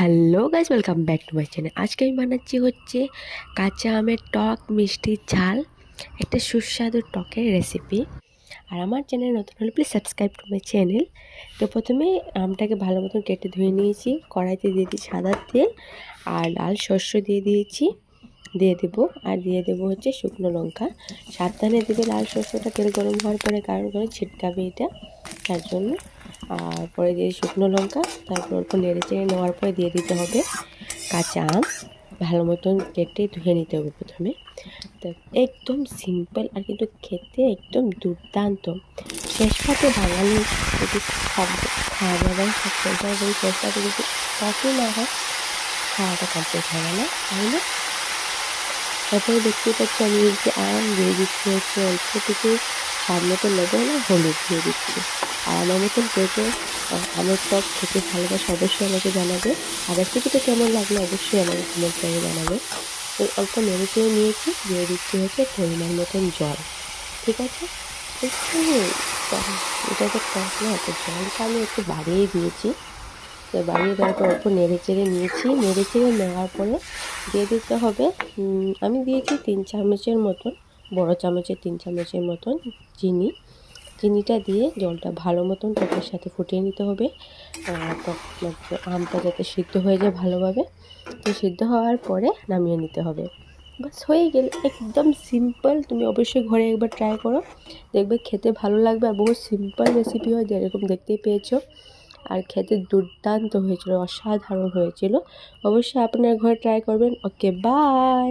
Hello guys, welcome back to my channel. আজকে আমি বানাচ্ছি হচ্ছে কাঁচা আমের টক মিষ্টি ঝাল, একটা সুস্বাদু টকের রেসিপি। আর আমার চ্যানেল নতুন হলে please subscribe to my channel. তো প্রথমে আমটাকে ভালো মতন কেটে ধুয়ে নিয়েছি। কড়াইতে দিয়ে দিয়েছি সাদা তেল আর লাল সর্ষ দিয়ে দেবো। আর দিয়ে দেবো হচ্ছে শুকনো লঙ্কা। সাবধানে দেবে লাল সর্ষটা, তেল গরম হওয়ার পরে কারণ করে ছিটকাবে এটা, তার জন্য। আর পরে দিয়ে শুকনো লঙ্কা, তারপর অল্প নেড়ে চেড়ে নেওয়ার পরে দিয়ে দিতে হবে কাঁচা আম। ভালো মতন কেটে ধুয়ে নিতে হবে প্রথমে। তো একদম সিম্পল, আর কিন্তু খেতে একদম দুর্দান্ত। শেষ পাতে বাঙালি যদি খাওয়া দাওয়া সব চলতে হয়, এবং শেষ পাতে যদি টকই না হয়, খাওয়াটা কমপ্লিট হবে না। তাহলে তারপরে দেখতেই পাচ্ছি আমি যে আম দিয়ে দিচ্ছি হচ্ছে অল্পটুকু স্বাদ মতো লবণ আর হলুদ দিয়ে দিচ্ছি। আর আমার মতন কেউ আমের টক খেতে ভালোবাসে অবশ্যই আমাকে জানাবে। আর রেসিপিটা কেমন লাগলো অবশ্যই আমাকে কমেন্ট করে জানাবে। তো অল্প নেড়ে চেড়ে নিয়েছি, দিয়ে দিচ্ছি হচ্ছে পরিমাণ মতন জল। ঠিক আছে, একটু এটা তো টক না, তো জলটা আমি একটু বাড়িয়ে দিয়েছি। তো বাড়িয়ে দেওয়ার পর অল্প নেড়ে চেড়ে নিয়েছি। নেড়ে চেড়ে নেওয়ার পরে দিয়ে দিতে হবে, আমি দিয়েছি 3 চামচের মতন, বড় চামচের 3 চামচের মতন চিনি। চিনিটা দিয়ে জলটা ভালো মতন টকের সাথে ফুটিয়ে নিতে হবে। টক আমটা যাতে সিদ্ধ হয়ে যায় ভালোভাবে। তো সিদ্ধ হওয়ার পরে নামিয়ে নিতে হবে। বাস হয়ে গেলে, একদম সিম্পল। তুমি অবশ্যই ঘরে একবার ট্রাই করো, দেখবে খেতে ভালো লাগবে। আর বহু সিম্পল রেসিপি হয়, যেরকম দেখতেই পেয়েছো। আর খেতে দুর্দান্ত হয়েছিল, অসাধারণ হয়েছিল। অবশ্যই আপনার ঘরে ট্রাই করবেন। ওকে, বাই।